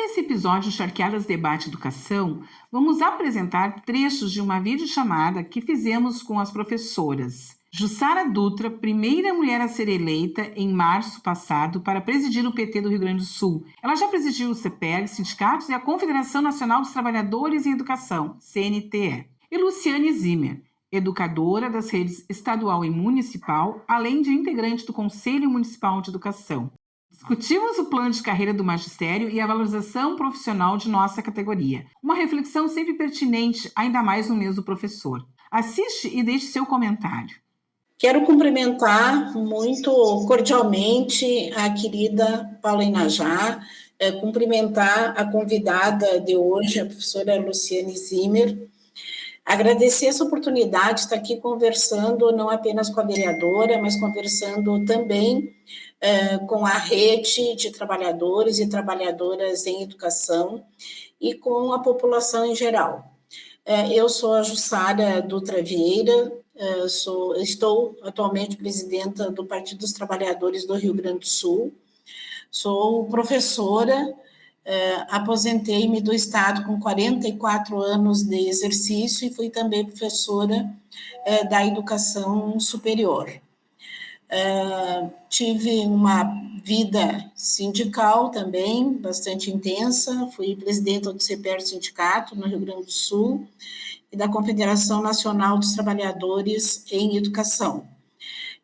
Para esse episódio Charqueadas Debate Educação, vamos apresentar trechos de uma videochamada que fizemos com as professoras. Jussara Dutra, primeira mulher a ser eleita em março passado para presidir o PT do Rio Grande do Sul. Ela já presidiu o CPEG, sindicatos e a Confederação Nacional dos Trabalhadores em Educação, CNTE. E Luciane Zimmer, educadora das redes estadual e municipal, além de integrante do Conselho Municipal de Educação. Discutimos o plano de carreira do magistério e a valorização profissional de nossa categoria. Uma reflexão sempre pertinente, ainda mais no mês do professor. Assiste e deixe seu comentário. Quero cumprimentar muito cordialmente a querida Paula Inajá, cumprimentar a convidada de hoje, a professora Luciane Zimmer, agradecer essa oportunidade de estar aqui conversando não apenas com a vereadora, mas conversando também com a rede de trabalhadores e trabalhadoras em educação e com a população em geral. Eu sou a Jussara Dutra Vieira, estou atualmente presidenta do Partido dos Trabalhadores do Rio Grande do Sul, sou professora, aposentei-me do Estado com 44 anos de exercício e fui também professora da educação superior. Tive uma vida sindical também, bastante intensa, fui presidenta do CPER Sindicato, no Rio Grande do Sul, e da Confederação Nacional dos Trabalhadores em Educação.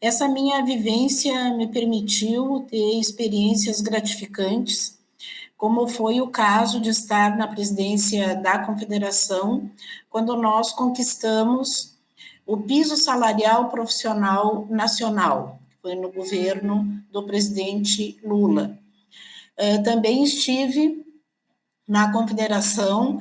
Essa minha vivência me permitiu ter experiências gratificantes, como foi o caso de estar na presidência da Confederação, quando nós conquistamos o piso salarial profissional nacional, que foi no governo do presidente Lula. Também estive na Confederação,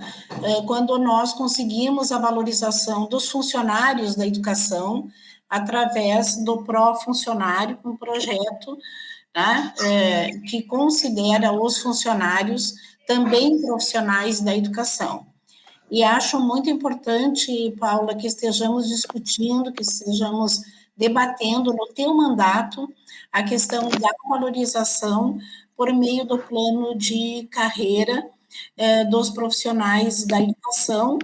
quando nós conseguimos a valorização dos funcionários da educação através do Pró-Funcionário, um projeto, né, que considera os funcionários também profissionais da educação. E acho muito importante, Paula, que estejamos discutindo, que estejamos debatendo no teu mandato a questão da valorização por meio do plano de carreira dos profissionais da educação,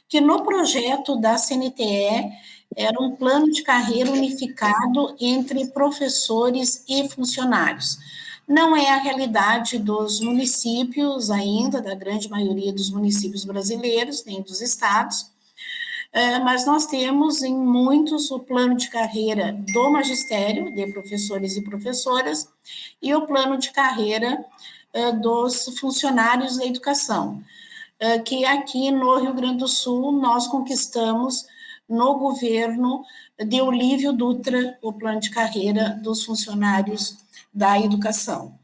que no projeto da CNTE era um plano de carreira unificado entre professores e funcionários. Não é a realidade dos municípios ainda, da grande maioria dos municípios brasileiros, nem dos estados, mas nós temos em muitos o plano de carreira do magistério, de professores e professoras, e o plano de carreira dos funcionários da educação, que aqui no Rio Grande do Sul nós conquistamos no governo de Olívio Dutra, o plano de carreira dos funcionários da educação.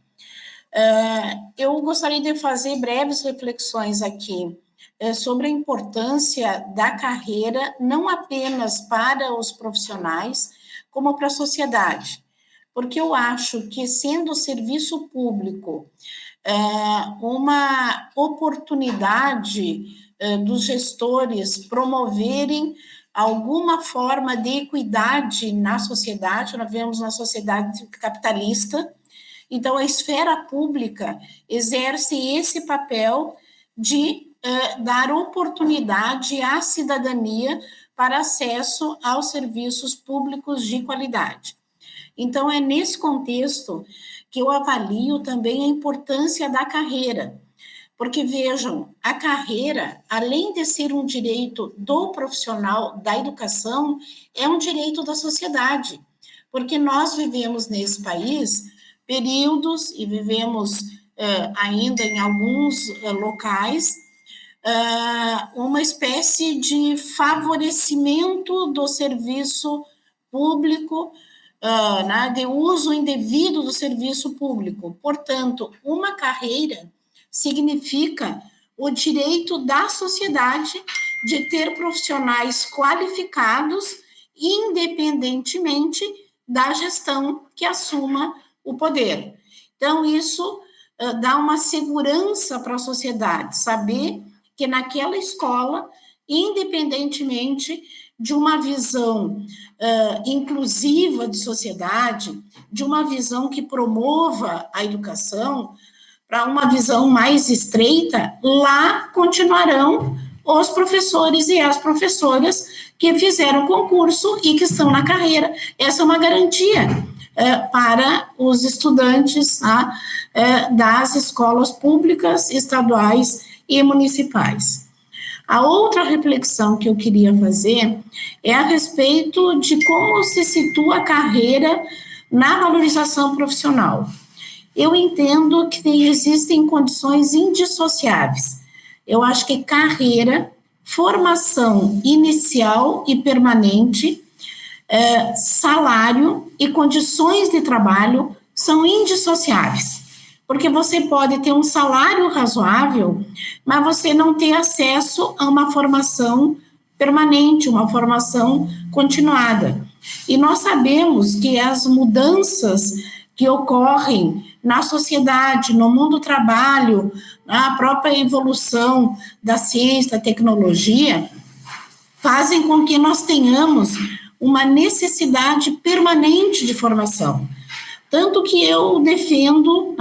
Eu gostaria de fazer breves reflexões aqui sobre a importância da carreira, não apenas para os profissionais, como para a sociedade, porque eu acho que, sendo o serviço público uma oportunidade dos gestores promoverem alguma forma de equidade na sociedade, nós vivemos uma sociedade capitalista, então a esfera pública exerce esse papel de dar oportunidade à cidadania para acesso aos serviços públicos de qualidade. Então, é nesse contexto que eu avalio também a importância da carreira, porque, vejam, a carreira, além de ser um direito do profissional da educação, é um direito da sociedade, porque nós vivemos nesse país períodos, e vivemos ainda em alguns locais, uma espécie de favorecimento do serviço público, de uso indevido do serviço público. Portanto, uma carreira significa o direito da sociedade de ter profissionais qualificados, independentemente da gestão que assuma o poder. Então, isso dá uma segurança para a sociedade, saber que naquela escola, independentemente de uma visão inclusiva de sociedade, de uma visão que promova a educação, para uma visão mais estreita, lá continuarão os professores e as professoras que fizeram o concurso e que estão na carreira. Essa é uma garantia para os estudantes das escolas públicas, estaduais e municipais. A outra reflexão que eu queria fazer é a respeito de como se situa a carreira na valorização profissional. Eu entendo que existem condições indissociáveis. Eu acho que carreira, formação inicial e permanente, salário e condições de trabalho são indissociáveis, porque você pode ter um salário razoável, mas você não ter acesso a uma formação permanente, uma formação continuada. E nós sabemos que as mudanças que ocorrem na sociedade, no mundo do trabalho, a própria evolução da ciência, da tecnologia, fazem com que nós tenhamos uma necessidade permanente de formação. Tanto que eu defendo,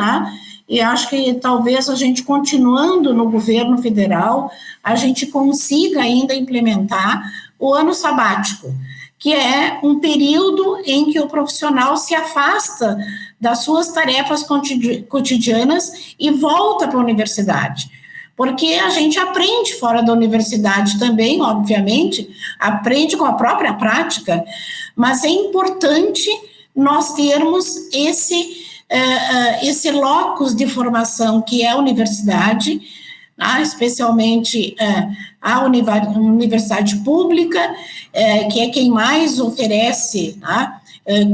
e acho que talvez a gente continuando no governo federal, a gente consiga ainda implementar o ano sabático, que é um período em que o profissional se afasta das suas tarefas cotidianas e volta para a universidade. Porque a gente aprende fora da universidade também, obviamente, aprende com a própria prática, mas é importante nós termos esse locus de formação que é a universidade, especialmente a universidade pública, que é quem mais oferece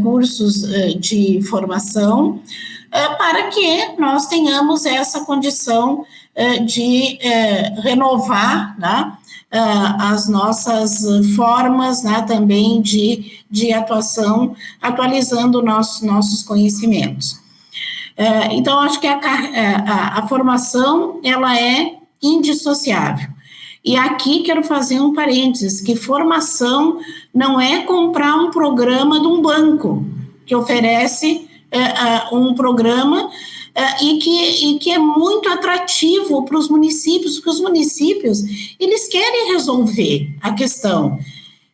cursos de formação, para que nós tenhamos essa condição de renovar as nossas formas também de atuação, atualizando nossos conhecimentos. Então, acho que a formação, ela é indissociável. E aqui quero fazer um parênteses, que formação não é comprar um programa de um banco, que oferece um programa e que é muito atrativo para os municípios, porque os municípios, eles querem resolver a questão.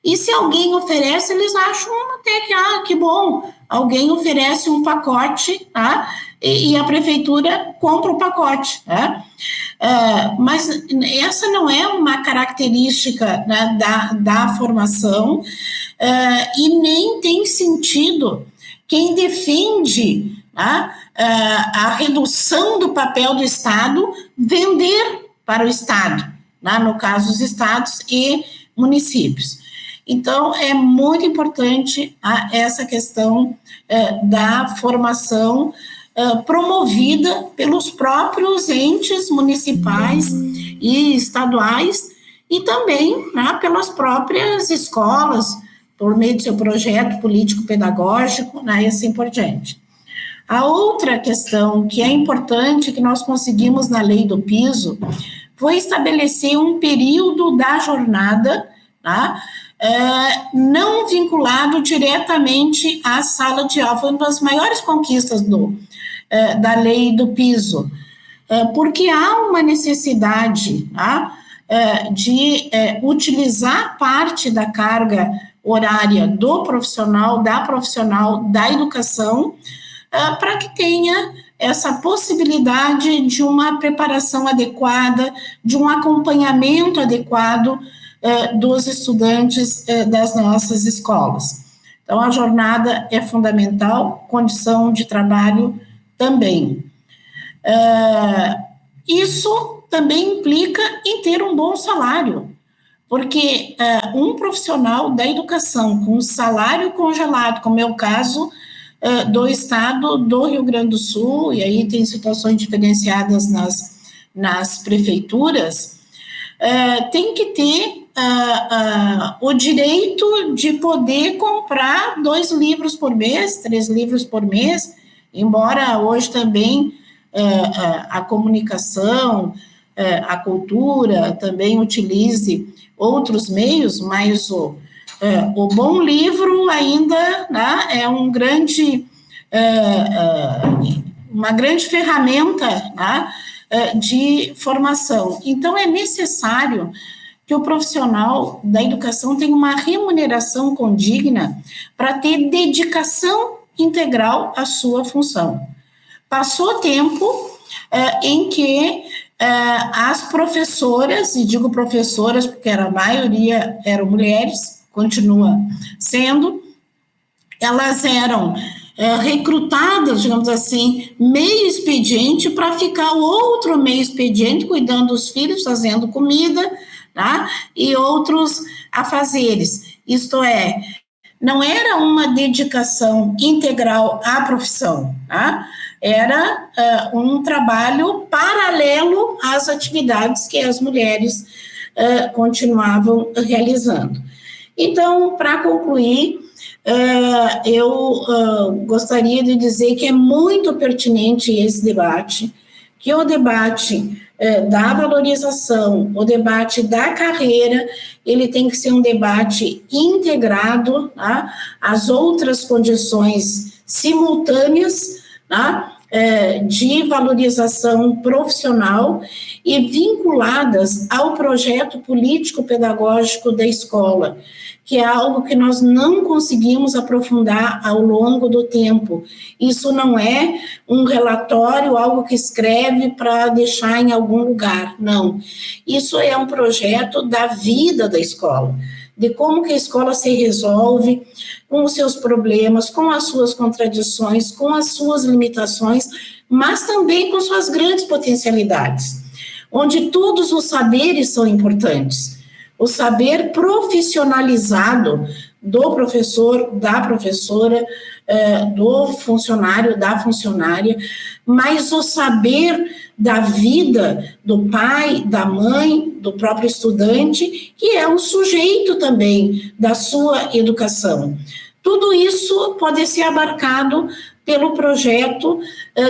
E se alguém oferece, eles acham até que bom, alguém oferece um pacote, e a prefeitura compra o pacote, mas essa não é uma característica da formação, e nem tem sentido quem defende a redução do papel do Estado vender para o Estado, no caso os estados e municípios. Então, é muito importante essa questão da formação promovida pelos próprios entes municipais e estaduais e também pelas próprias escolas, por meio do seu projeto político-pedagógico, e assim por diante. A outra questão que é importante, que nós conseguimos na lei do piso, foi estabelecer um período da jornada, não vinculado diretamente à sala de aula. Foi uma das maiores conquistas da lei do piso, porque há uma necessidade de utilizar parte da carga horária do profissional, da educação, para que tenha essa possibilidade de uma preparação adequada, de um acompanhamento adequado dos estudantes das nossas escolas. Então, a jornada é fundamental, condição de trabalho também. Isso também implica em ter um bom salário, porque um profissional da educação com salário congelado, como é o caso do estado do Rio Grande do Sul, e aí tem situações diferenciadas nas prefeituras, tem que ter o direito de poder comprar 2 livros por mês, 3 livros por mês, embora hoje também a comunicação, a cultura também utilize outros meios, mas o bom livro ainda é um grande uma grande ferramenta, né, de formação. Então, é necessário que o profissional da educação tenha uma remuneração condigna para ter dedicação integral à sua função. Passou tempo em que as professoras, e digo professoras porque a maioria eram mulheres, continua sendo, elas eram recrutadas, digamos assim, meio expediente para ficar outro meio expediente cuidando dos filhos, fazendo comida, tá? E outros afazeres. Isto é, não era uma dedicação integral à profissão, tá? Era um trabalho paralelo às atividades que as mulheres continuavam realizando. Então, para concluir, eu gostaria de dizer que é muito pertinente esse debate, que o debate da valorização, o debate da carreira, ele tem que ser um debate integrado, tá, às outras condições simultâneas, tá, de valorização profissional e vinculadas ao projeto político-pedagógico da escola, que é algo que nós não conseguimos aprofundar ao longo do tempo. Isso não é um relatório, algo que escreve para deixar em algum lugar, não. Isso é um projeto da vida da escola, de como que a escola se resolve com os seus problemas, com as suas contradições, com as suas limitações, mas também com suas grandes potencialidades, onde todos os saberes são importantes. O saber profissionalizado do professor, da professora, do funcionário, da funcionária, mas o saber da vida do pai, da mãe, do próprio estudante, que é um sujeito também da sua educação. Tudo isso pode ser abarcado pelo projeto,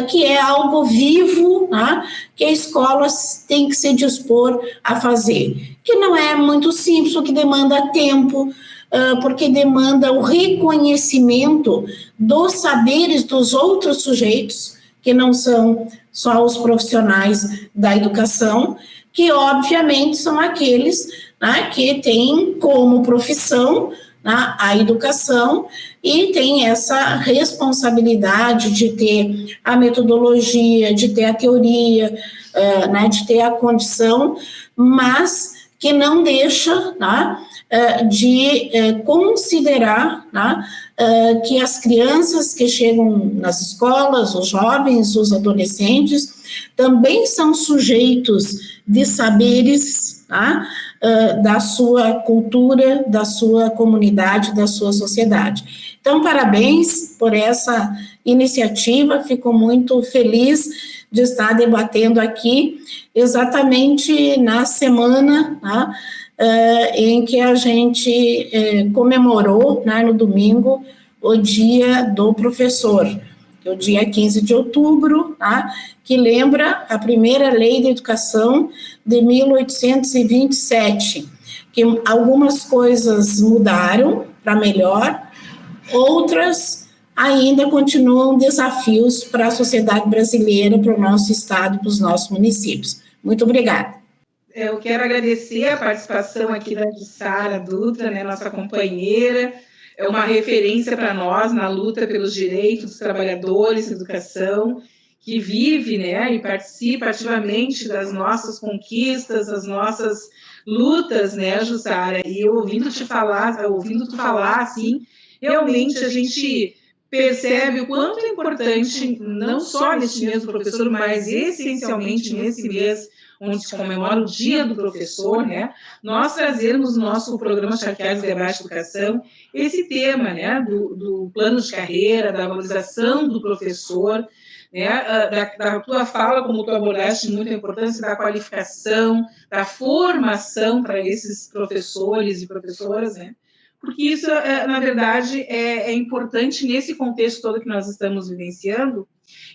que é algo vivo, né, que a escola tem que se dispor a fazer, que não é muito simples, porque demanda tempo, porque demanda o reconhecimento dos saberes dos outros sujeitos, que não são só os profissionais da educação, que obviamente são aqueles, né, que têm como profissão, né, a educação, e tem essa responsabilidade de ter a metodologia, de ter a teoria, né, de ter a condição, mas que não deixa, né, de considerar, né, que as crianças que chegam nas escolas, os jovens, os adolescentes, também são sujeitos de saberes, tá, da sua cultura, da sua comunidade, da sua sociedade. Então, parabéns por essa iniciativa, fico muito feliz de estar debatendo aqui, exatamente na semana, tá, em que a gente comemorou, né, no domingo, o Dia do Professor, que é o dia 15 de outubro, tá, que lembra a primeira lei de educação de 1827, que algumas coisas mudaram para melhor, outras ainda continuam desafios para a sociedade brasileira, para o nosso estado, para os nossos municípios. Muito obrigada. Eu quero agradecer a participação aqui da Jussara Dutra, né, nossa companheira, é uma referência para nós na luta pelos direitos dos trabalhadores em educação, que vive, né, e participa ativamente das nossas conquistas, das nossas lutas, né, Jussara, e ouvindo tu falar, assim, realmente a gente percebe o quanto é importante, não só neste mês do professor, mas essencialmente nesse mês onde se comemora o Dia do Professor, né, nós trazermos no nosso programa Charqueados Debate Educação esse tema, né, do plano de carreira, da valorização do professor, né, da tua fala, como tu abordaste, muito a importância da qualificação, da formação para esses professores e professoras, né, porque isso, na verdade, é importante nesse contexto todo que nós estamos vivenciando,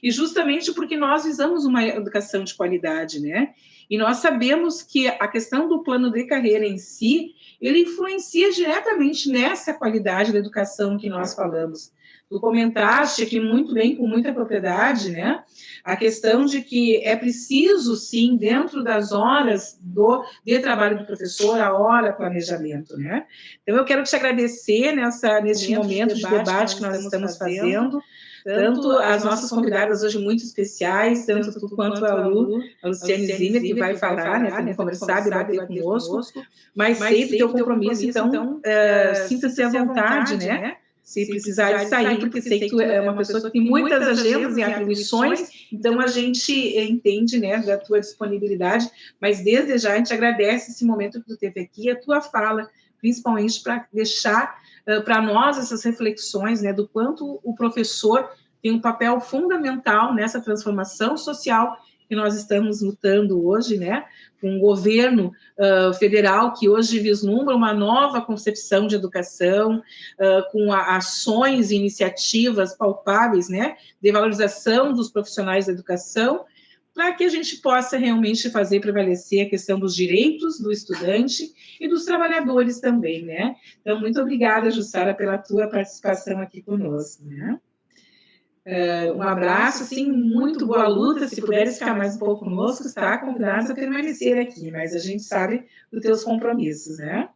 e justamente porque nós visamos uma educação de qualidade, né? E nós sabemos que a questão do plano de carreira em si, ele influencia diretamente nessa qualidade da educação que nós falamos. Tu comentaste aqui muito bem, com muita propriedade, né? A questão de que é preciso, sim, dentro das horas de trabalho do professor, a hora planejamento, né? Então, eu quero te agradecer neste momento de debate que nós estamos fazendo, tanto as nossas convidadas hoje muito especiais, tanto tu quanto a Luciane Zimmer, que vai falar, né, também conversar, debater conosco, mas sempre teu compromisso, então, sinta-se à vontade, né, se precisar de sair, porque sei que tu é uma pessoa que tem muitas agendas e atribuições, então a gente entende, né, da tua disponibilidade, mas desde já a gente agradece esse momento que tu teve aqui, a tua fala, principalmente para deixar para nós essas reflexões, né, do quanto o professor tem um papel fundamental nessa transformação social que nós estamos lutando hoje, né, com um governo federal que hoje vislumbra uma nova concepção de educação, com ações e iniciativas palpáveis, né, de valorização dos profissionais da educação, para que a gente possa realmente fazer prevalecer a questão dos direitos do estudante e dos trabalhadores também, né? Então, muito obrigada, Jussara, pela tua participação aqui conosco, né? Um abraço, sim, muito boa luta, se puderes ficar mais um pouco conosco, está convidado a permanecer aqui, mas a gente sabe dos teus compromissos, né?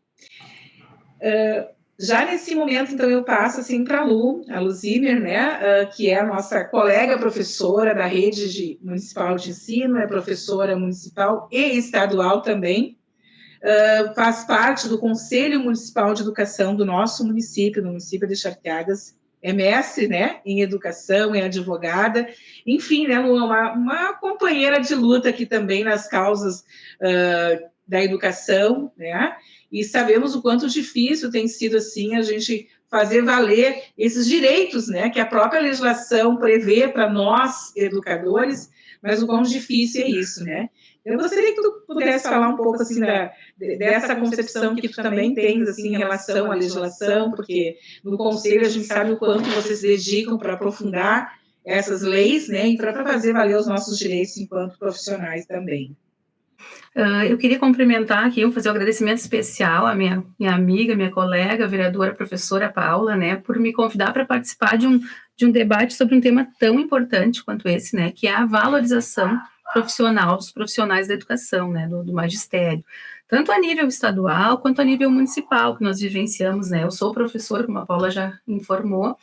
Já nesse momento, então, eu passo assim para a Lu Zimmer, né, que é a nossa colega professora da rede municipal de ensino, é professora municipal e estadual também, faz parte do Conselho Municipal de Educação do nosso município, no município de Charqueadas, é mestre, né, em educação, é advogada, enfim, né, Lu, uma companheira de luta aqui também nas causas da educação, né, e sabemos o quanto difícil tem sido, assim, a gente fazer valer esses direitos, né, que a própria legislação prevê para nós, educadores, mas o quão difícil é isso, né. Eu gostaria que tu pudesse falar um pouco, assim, dessa concepção que tu também tens, assim, em relação à legislação, porque no Conselho a gente sabe o quanto vocês se dedicam para aprofundar essas leis, né, e para fazer valer os nossos direitos enquanto profissionais também. Eu queria cumprimentar aqui, fazer um agradecimento especial à minha amiga, minha colega, a vereadora, professora Paula, né, por me convidar para participar de um debate sobre um tema tão importante quanto esse, né, que é a valorização profissional dos profissionais da educação, né, do magistério, tanto a nível estadual quanto a nível municipal, que nós vivenciamos, né. Eu sou professora, como a Paula já informou,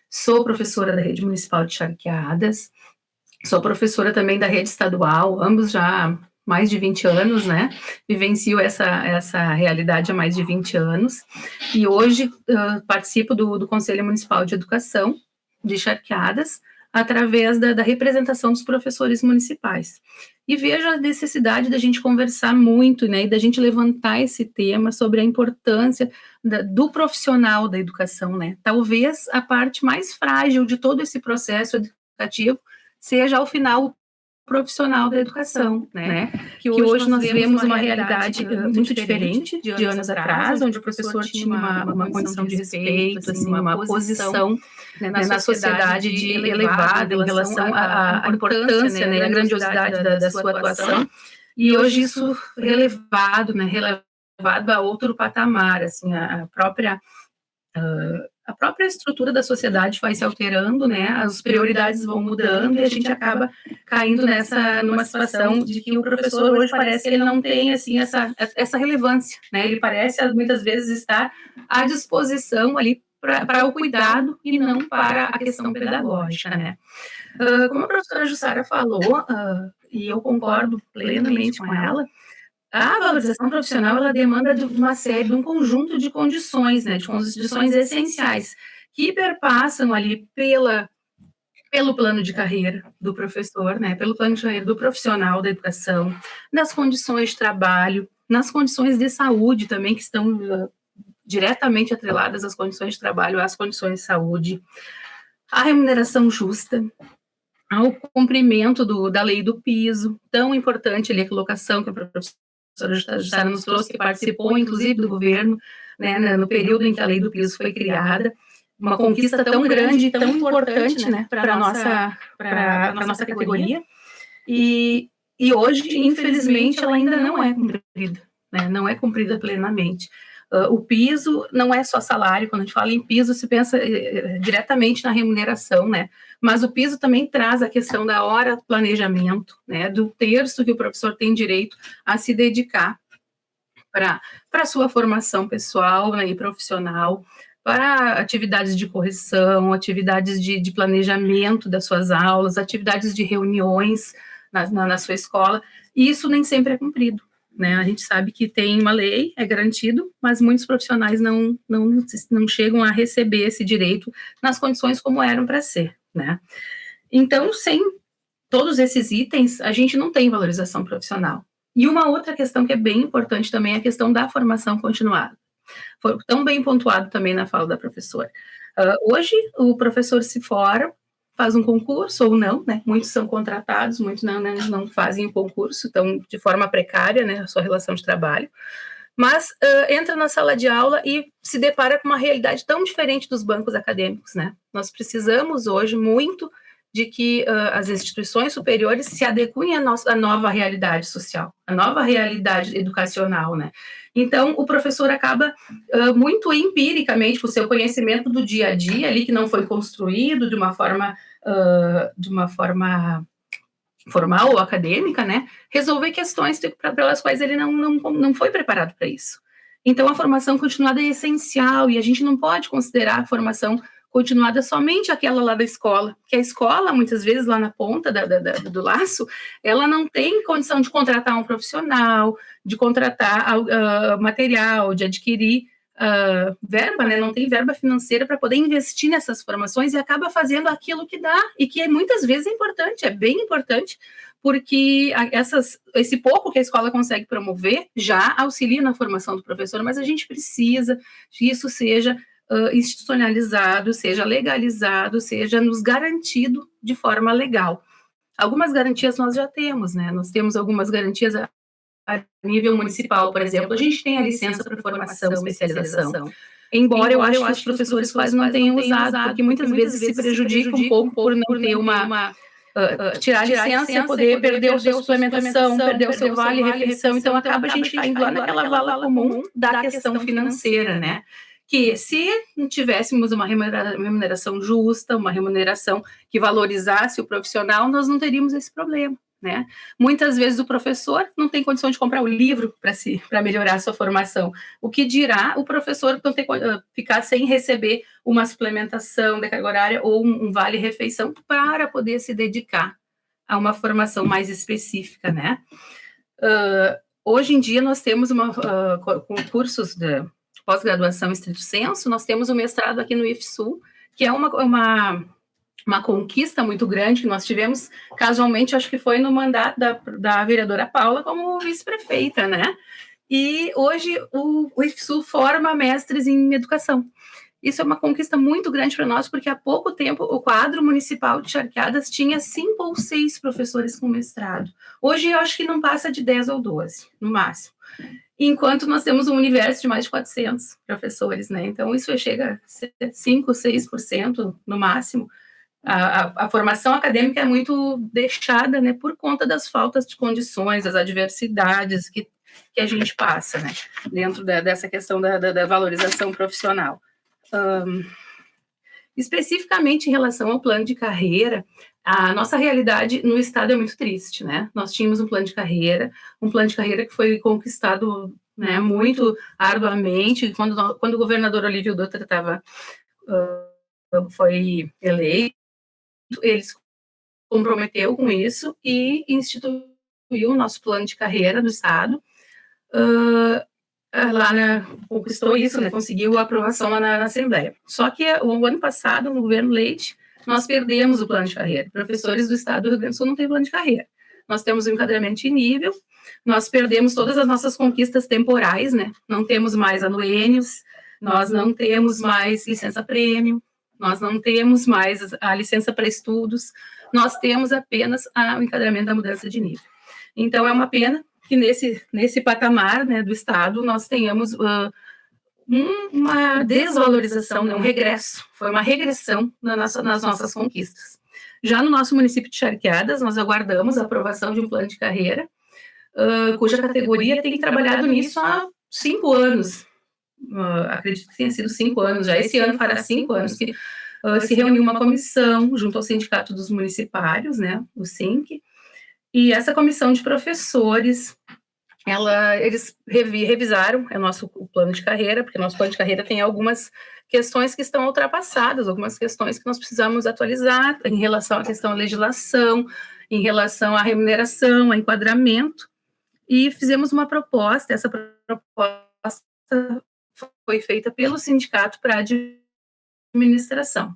sou professora da rede municipal de Charqueadas, sou professora também da rede estadual, ambos já mais de 20 anos, né, vivencio essa realidade há mais de 20 anos, e hoje participo do Conselho Municipal de Educação de Charqueadas, através da representação dos professores municipais. E vejo a necessidade da gente conversar muito, né, e da gente levantar esse tema sobre a importância do profissional da educação, né, talvez a parte mais frágil de todo esse processo educativo seja, ao final, profissional da educação, né? Que hoje nós vemos uma realidade muito diferente de anos atrás, onde o professor tinha uma condição de respeito, assim, uma posição, né, na sociedade de elevada em relação à importância, né, a grandiosidade da sua atuação, e hoje isso relevado a outro patamar, assim, a própria estrutura da sociedade vai se alterando, né, as prioridades vão mudando e a gente acaba caindo numa situação de que o professor hoje parece que ele não tem, assim, essa relevância, né, ele parece muitas vezes estar à disposição ali para o cuidado e não para a questão pedagógica, né. Como a professora Jussara falou, e eu concordo plenamente com ela, a valorização profissional, ela demanda de um conjunto de condições, né, de condições essenciais, que perpassam ali pelo plano de carreira do professor, né, pelo plano de carreira do profissional da educação, nas condições de trabalho, nas condições de saúde também, que estão diretamente atreladas às condições de trabalho, às condições de saúde, a remuneração justa, ao cumprimento da lei do piso, tão importante ali a colocação que a professora Jussara nos trouxe, que participou, inclusive, do governo, né, no período em que a lei do piso foi criada, uma conquista tão grande e tão importante, né, para a nossa categoria, e hoje, infelizmente, ela ainda não é cumprida, né, não é cumprida plenamente. O piso não é só salário, quando a gente fala em piso, se pensa diretamente na remuneração, né? Mas o piso também traz a questão da hora planejamento, né? Do terço que o professor tem direito a se dedicar para a sua formação pessoal, né, e profissional, para atividades de correção, atividades de planejamento das suas aulas, atividades de reuniões na sua escola, e isso nem sempre é cumprido, né? A gente sabe que tem uma lei, é garantido, mas muitos profissionais não chegam a receber esse direito nas condições como eram para ser, né? Então, sem todos esses itens, a gente não tem valorização profissional. E uma outra questão que é bem importante também é a questão da formação continuada. Foi tão bem pontuado também na fala da professora. Hoje, o professor se forma, faz um concurso ou não, né? Muitos são contratados, muitos não fazem o concurso, estão de forma precária, né, a sua relação de trabalho, mas entra na sala de aula e se depara com uma realidade tão diferente dos bancos acadêmicos, né? Nós precisamos hoje muito de que as instituições superiores se adequem à nova realidade social, à nova realidade educacional, né? Então, o professor acaba muito empiricamente, com o seu conhecimento do dia a dia, ali que não foi construído de uma forma formal ou acadêmica, né? Resolver questões pelas quais ele não foi preparado para isso. Então, a formação continuada é essencial e a gente não pode considerar a formação continuada somente aquela lá da escola, que a escola, muitas vezes, lá na ponta do laço, ela não tem condição de contratar um profissional, de contratar material, de adquirir verba, né? Não tem verba financeira para poder investir nessas formações e acaba fazendo aquilo que dá, e que muitas vezes é importante, é bem importante, porque esse pouco que a escola consegue promover já auxilia na formação do professor, mas a gente precisa que isso seja institucionalizado, seja legalizado, seja nos garantido de forma legal. Algumas garantias nós já temos, né? Nós temos algumas garantias a nível municipal, por exemplo. A gente tem a licença para formação, especialização. Embora eu acho que os professores quase não tenham usado, porque muitas vezes se prejudica um pouco por não ter tirar a licença, poder perder a sua suplementação, perder o seu vale-refeição, então acaba a gente caindo lá naquela vala comum da questão financeira, né? Que se não tivéssemos uma remuneração justa, uma remuneração que valorizasse o profissional, nós não teríamos esse problema, né? Muitas vezes o professor não tem condição de comprar o livro para melhorar a sua formação. O que dirá o professor não ficar sem receber uma suplementação de carga horária ou um vale-refeição para poder se dedicar a uma formação mais específica, né? Hoje em dia nós temos cursos de pós-graduação em estrito senso, nós temos o mestrado aqui no IFSU, que é uma conquista muito grande que nós tivemos, casualmente, acho que foi no mandato da vereadora Paula como vice-prefeita, né? E hoje o IFSU forma mestres em educação. Isso é uma conquista muito grande para nós, porque há pouco tempo o quadro municipal de Charqueadas tinha 5 ou 6 professores com mestrado. Hoje eu acho que não passa de 10 ou 12, no máximo. Enquanto nós temos um universo de mais de 400 professores, né? Então, isso chega a 5, 6% no máximo. A formação acadêmica é muito deixada, né, por conta das faltas de condições, das adversidades que a gente passa, né, dentro dessa questão da valorização profissional. Especificamente em relação ao plano de carreira, a nossa realidade no estado é muito triste, né? Nós tínhamos um plano de carreira que foi conquistado, né, muito arduamente. Quando o governador Olívio Dutra foi eleito, ele se comprometeu com isso e instituiu o nosso plano de carreira do estado. Conquistou isso, né? Conseguiu a aprovação lá na Assembleia. Só que o ano passado, no governo Leite, nós perdemos o plano de carreira. Professores do estado do Rio Grande do Sul não têm plano de carreira. Nós temos um enquadramento em nível, nós perdemos todas as nossas conquistas temporais, né? Não temos mais anuênios, nós não temos mais licença-prêmio, nós não temos mais a licença para estudos, nós temos apenas o enquadramento da mudança de nível. Então, é uma pena que nesse patamar, né, do estado nós tenhamos uma desvalorização, né, um regresso, foi uma regressão nas nossas conquistas. Já no nosso município de Charqueadas, nós aguardamos a aprovação de um plano de carreira, cuja categoria tem trabalhado nisso há 5 anos. acredito que tenha sido 5 anos, já esse ano fará 5 anos que se reuniu uma comissão junto ao Sindicato dos Municipários, né, o SINC, e essa comissão de professores, eles revisaram o plano de carreira, porque nosso plano de carreira tem algumas questões que estão ultrapassadas, algumas questões que nós precisamos atualizar em relação à questão da legislação, em relação à remuneração, a enquadramento, e fizemos uma proposta. Essa proposta foi feita pelo sindicato para a administração.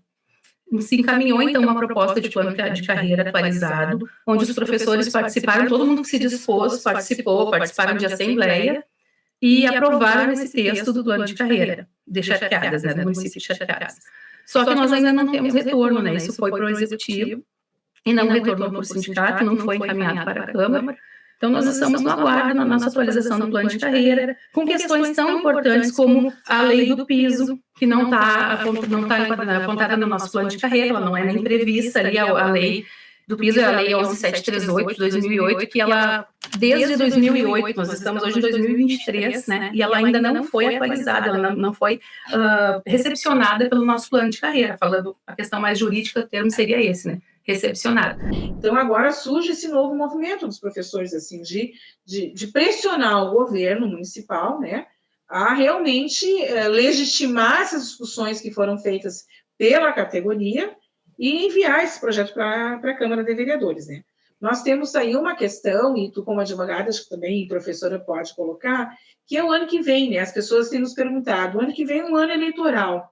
Se encaminhou, então, uma proposta de plano de carreira atualizado, onde os professores participaram, todo mundo que se dispôs participaram de assembleia e aprovaram esse texto do plano de carreira, de Charqueadas, né, do município de Charqueadas. Só que nós ainda não temos retorno, né, isso foi para o executivo e não retornou para o sindicato, não foi encaminhado para a Câmara. Então, nós estamos no aguardo na nossa atualização do plano de carreira, com questões tão importantes como a lei do piso, que não está apontada no nosso plano de carreira, ela não é nem prevista ali, a lei do piso é a lei 11738 de 2008, que ela, desde 2008, nós estamos hoje em 2023, né, e ela ainda não foi atualizada, ela não foi recepcionada pelo nosso plano de carreira, falando a questão mais jurídica, o termo seria esse, né, recepcionada. Então, agora surge esse novo movimento dos professores, assim, de pressionar o governo municipal, né, a realmente legitimar essas discussões que foram feitas pela categoria e enviar esse projeto para a Câmara de Vereadores, né. Nós temos aí uma questão, e tu como advogada, acho que também professora pode colocar, que é o ano que vem, né, as pessoas têm nos perguntado, o ano que vem é um ano eleitoral.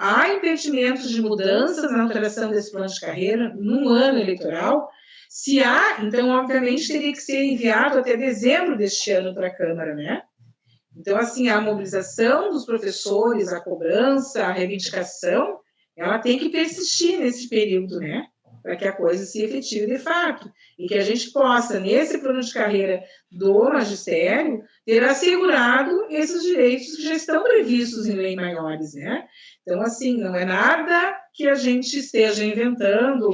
Há impedimentos de mudanças na alteração desse plano de carreira num ano eleitoral? Se há, então, obviamente, teria que ser enviado até dezembro deste ano para a Câmara, né? Então, assim, a mobilização dos professores, a cobrança, a reivindicação, ela tem que persistir nesse período, né? Para que a coisa se efetive de fato. E que a gente possa, nesse plano de carreira do magistério, ter assegurado esses direitos que já estão previstos em lei maiores, né? Então, assim, não é nada que a gente esteja inventando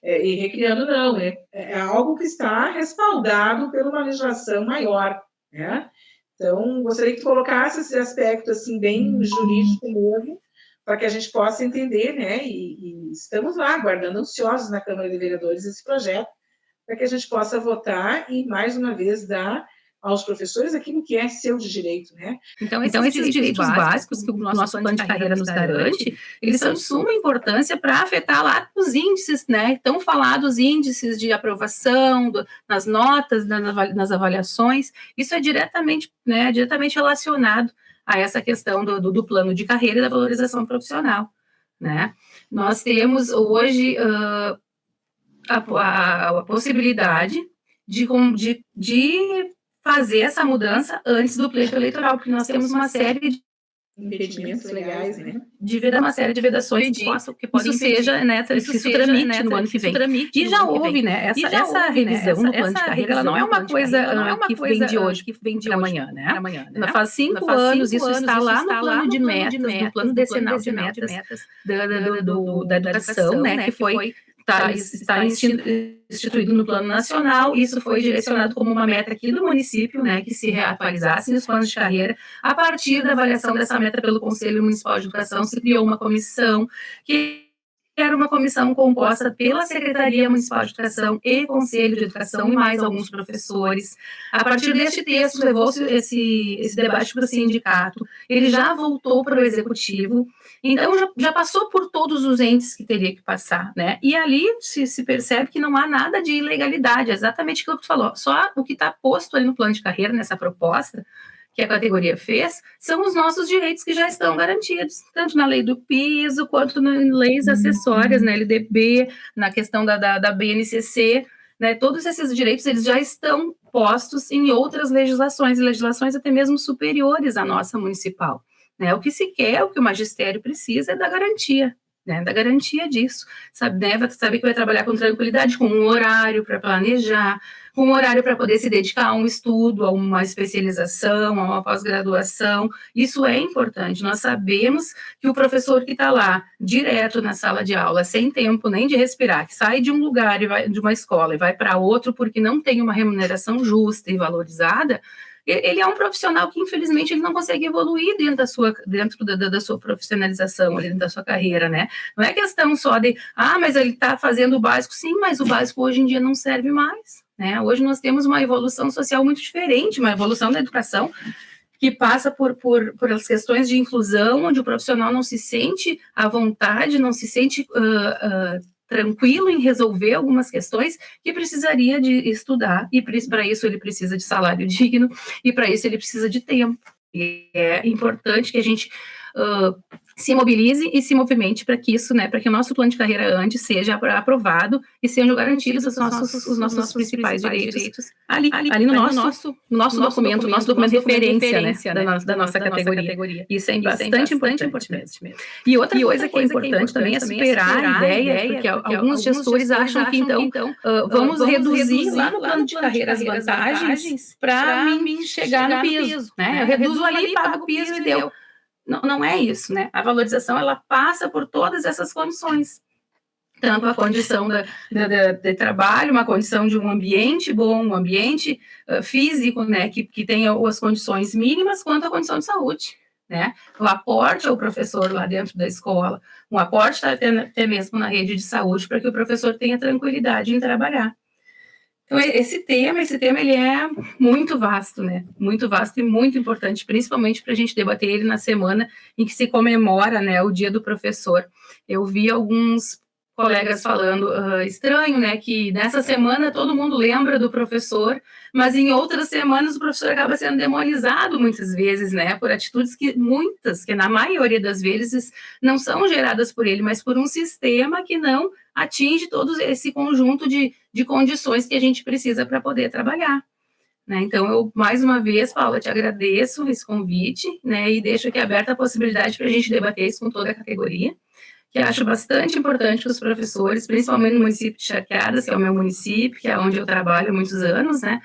e recriando, não. É algo que está respaldado por uma legislação maior, né? Então, gostaria que tu colocasse esse aspecto, assim, bem jurídico mesmo, para que a gente possa entender, né? E estamos lá, aguardando ansiosos na Câmara de Vereadores esse projeto, para que a gente possa votar e, mais uma vez, dar aos professores aquilo que é seu de direito, né? Então esses direitos básicos que o nosso plano de carreira nos garante, eles são de suma importância para afetar lá os índices, né? Tão falados índices de aprovação, nas notas, nas avaliações. Isso é diretamente relacionado a essa questão do plano de carreira e da valorização profissional, né? Nós temos hoje a possibilidade de fazer essa mudança antes do pleito eleitoral, porque nós temos uma série de impedimentos legais, né? Uma série de vedações que podem seja, né, isso tramite no ano que vem. E já houve, né, essa revisão no plano de carreira, ela não é uma coisa que vem de hoje, que vem de amanhã, né? Faz 5 anos, isso está lá no plano de metas, no plano decenal de metas da educação, né, que está instituído no plano nacional. Isso foi direcionado como uma meta aqui do município, né, que se reatualizasse nos planos de carreira. A partir da avaliação dessa meta pelo Conselho Municipal de Educação, se criou uma comissão que era uma comissão composta pela Secretaria Municipal de Educação e Conselho de Educação e mais alguns professores. A partir deste texto, levou-se esse debate para o sindicato, ele já voltou para o executivo, então já passou por todos os entes que teria que passar, né? E ali se percebe que não há nada de ilegalidade, exatamente aquilo que tu falou, só o que está posto ali no plano de carreira, nessa proposta, que a categoria fez, são os nossos direitos que já estão garantidos, tanto na lei do piso, quanto em leis acessórias, na LDB, na questão da BNCC, né, todos esses direitos eles já estão postos em outras legislações até mesmo superiores à nossa municipal. Né? O que se quer, o que o magistério precisa é da garantia, né, da garantia disso, sabe, né, saber que vai trabalhar com tranquilidade, com um horário para planejar, com um horário para poder se dedicar a um estudo, a uma especialização, a uma pós-graduação. Isso é importante. Nós sabemos que o professor que está lá, direto na sala de aula, sem tempo nem de respirar, que sai de um lugar, de uma escola e vai para outro porque não tem uma remuneração justa e valorizada, ele é um profissional que, infelizmente, ele não consegue evoluir dentro da sua profissionalização, dentro da sua carreira, né? Não é questão só de, mas ele está fazendo o básico, sim, mas o básico hoje em dia não serve mais, né? Hoje nós temos uma evolução social muito diferente, uma evolução da educação que passa por as questões de inclusão, onde o profissional não se sente à vontade, não se sente tranquilo em resolver algumas questões que precisaria de estudar, e para isso ele precisa de salário digno, e para isso ele precisa de tempo. E é importante que a gente se mobilize e se movimente para que isso, né, para que o nosso plano de carreira antes seja aprovado e sejam garantidos os nossos principais direitos ali no nosso documento referência, né, da nossa categoria. Isso é bastante importante mesmo. E outra coisa que é importante também é superar a ideia, porque alguns gestores acham que, então, vamos reduzir lá no plano de carreira as vantagens para mim chegar no piso, né? Eu reduzo ali, pago o piso e deu. Não é isso, né? A valorização, ela passa por todas essas condições. Tanto a condição de trabalho, uma condição de um ambiente bom, um ambiente físico, né? Que tenha as condições mínimas, quanto a condição de saúde, né? O aporte ao professor lá dentro da escola, um aporte até mesmo na rede de saúde, para que o professor tenha tranquilidade em trabalhar. Então, esse tema ele é muito vasto, né? Muito vasto e muito importante, principalmente para a gente debater ele na semana em que se comemora, né, o Dia do Professor. Eu vi alguns colegas falando, estranho, né, que nessa semana todo mundo lembra do professor, mas em outras semanas o professor acaba sendo demonizado muitas vezes, né, por atitudes que na maioria das vezes não são geradas por ele, mas por um sistema que não atinge todo esse conjunto de condições que a gente precisa para poder trabalhar. Né? Então, eu, mais uma vez, Paula, te agradeço esse convite, né, e deixo aqui aberta a possibilidade para a gente debater isso com toda a categoria, que acho bastante importante que os professores, principalmente no município de Charqueadas, que é o meu município, que é onde eu trabalho há muitos anos, né,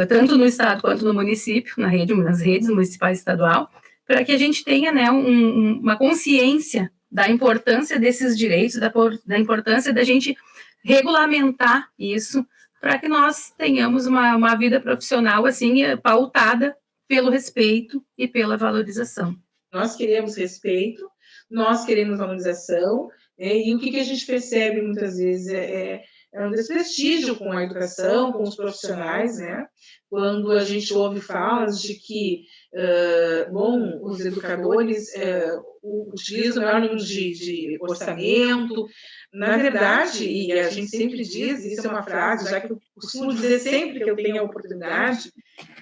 tanto no estado quanto no município, nas redes municipais e estadual, para que a gente tenha, né, uma consciência da importância desses direitos, da importância da gente regulamentar isso, para que nós tenhamos uma vida profissional, assim, pautada pelo respeito e pela valorização. Nós queremos respeito, nós queremos valorização, e o que a gente percebe muitas vezes é um desprestígio com a educação, com os profissionais, né? Quando a gente ouve falas de que, os educadores utilizam o maior número de orçamento. Na verdade, e a gente sempre diz, isso é uma frase, já que eu costumo dizer sempre que eu tenho a oportunidade,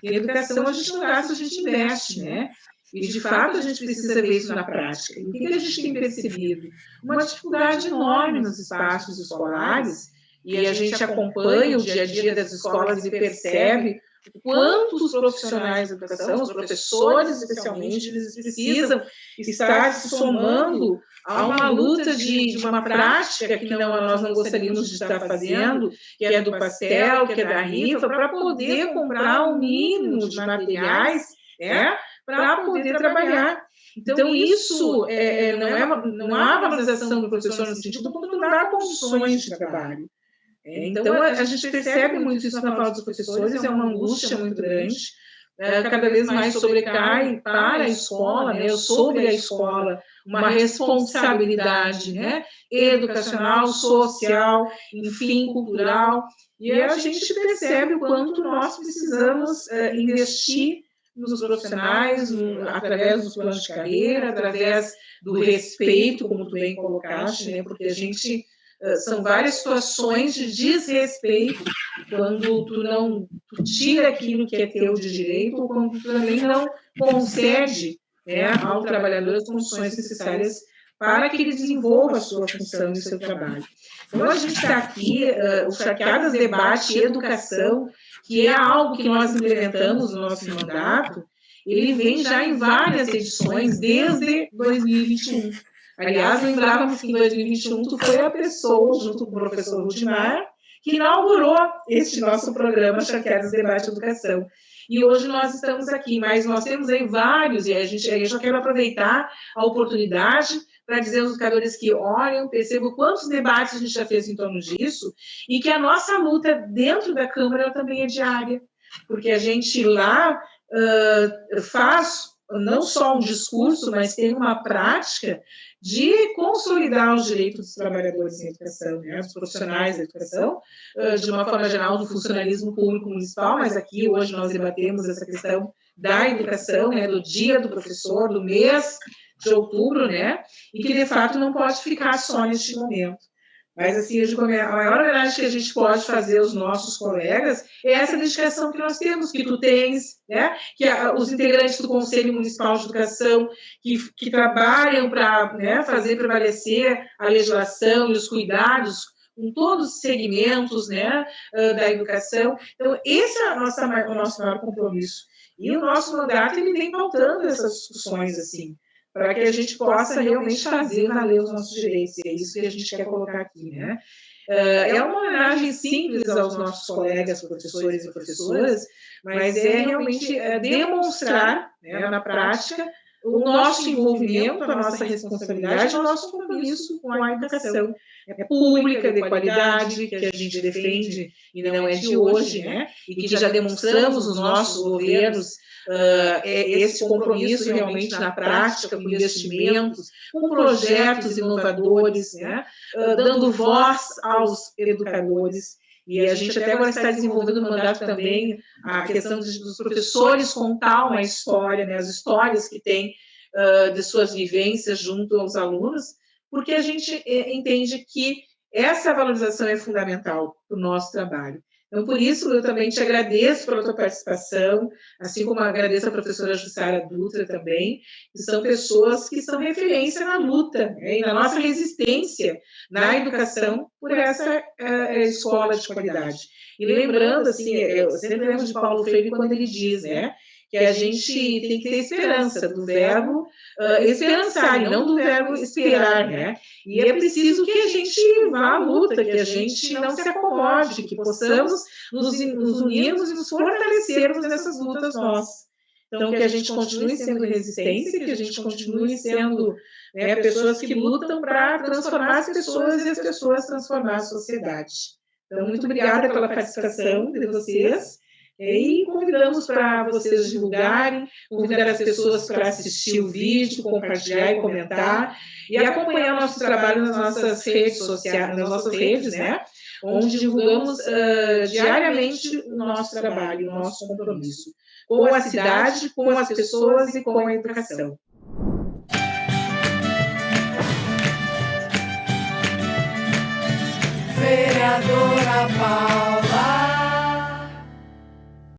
em educação a gente não gasta, a gente investe, né? E, de fato, a gente precisa ver isso na prática. E o que a gente tem percebido? Uma dificuldade enorme nos espaços escolares, e a gente acompanha o dia a dia das escolas e percebe o quanto os profissionais da educação, os professores especialmente, eles precisam estar se somando a uma luta de uma prática que nós não gostaríamos de estar fazendo, que é do pastel, que é da rifa, para poder comprar o mínimo de materiais, né, para poder trabalhar. Então, isso não há valorização do professor no sentido de não dar condições de trabalho. Então, a gente percebe muito isso na fala dos professores, é uma angústia muito grande, cada vez mais sobrecai para a escola, né, sobre a escola, uma responsabilidade, né, educacional, social, enfim, cultural, e a gente percebe o quanto nós precisamos investir nos profissionais, através dos planos de carreira, através do respeito, como tu bem colocaste, né, porque a gente... são várias situações de desrespeito quando tu tira aquilo que é teu de direito ou quando tu também não concede, né, ao trabalhador as condições necessárias para que ele desenvolva a sua função e o seu trabalho. Então, a gente está aqui, o Charqueadas Debate Educação, que é algo que nós implementamos no nosso mandato, ele vem já em várias edições desde 2021. Aliás, lembrávamos que em 2021 tu foi a pessoa, junto com o professor Rudimar, que inaugurou este nosso programa Charqueadas Debate Educação. E hoje nós estamos aqui, mas nós temos aí vários, e eu já quero aproveitar a oportunidade para dizer aos educadores que olham, percebam quantos debates a gente já fez em torno disso, e que a nossa luta dentro da Câmara ela também é diária, porque a gente lá faz não só um discurso, mas tem uma prática de consolidar os direitos dos trabalhadores em educação, né, dos profissionais da educação, de uma forma geral, do funcionalismo público municipal, mas aqui hoje nós debatemos essa questão da educação, né, do dia do professor, do mês de outubro, né, e que, de fato, não pode ficar só neste momento. Mas, assim, eu digo, a maior homenagem que a gente pode fazer aos nossos colegas é essa dedicação que nós temos, que tu tens, né? Que os integrantes do Conselho Municipal de Educação, que trabalham para, né, fazer prevalecer a legislação e os cuidados com todos os segmentos, né, da educação. Então, esse é o nosso maior compromisso. E o nosso mandato, ele vem pautando essas discussões, assim, para que a gente possa realmente fazer valer os nossos direitos. E é isso que a gente quer colocar aqui, né? É uma homenagem simples aos nossos colegas, professores e professoras, mas é realmente demonstrar, né, na prática, o nosso envolvimento, a nossa responsabilidade, o nosso compromisso com a educação pública, de qualidade, que a gente defende e não é de hoje, né? E que já demonstramos nos nossos governos esse compromisso realmente na prática, com investimentos, com projetos inovadores, né? Dando voz aos educadores. E a gente até agora está desenvolvendo no mandato também a questão dos professores contar uma história, né? As histórias que têm de suas vivências junto aos alunos, porque a gente entende que essa valorização é fundamental para o nosso trabalho. Então, por isso, eu também te agradeço pela tua participação, assim como agradeço a professora Jussara Dutra também, que são pessoas que são referência na luta, né, e na nossa resistência na educação por essa escola de qualidade. E lembrando, assim, eu sempre lembro de Paulo Freire quando ele diz, né, que a gente tem que ter esperança, do verbo esperançar, e não do verbo esperar, né? E é preciso que a gente vá à luta, que a gente não se acomode, que possamos nos unirmos e nos fortalecermos nessas lutas nossas. Então, que a gente continue sendo resistência, que a gente continue sendo, né, pessoas que lutam para transformar as pessoas e as pessoas transformar a sociedade. Então, muito obrigada pela participação de vocês. E convidamos para vocês divulgarem, convidar as pessoas para assistir o vídeo, compartilhar e comentar, e acompanhar o nosso trabalho nas nossas redes sociais, nas nossas redes, né? Onde divulgamos diariamente o nosso trabalho, o nosso compromisso com a cidade, com as pessoas e com a educação. Vereadora Paula.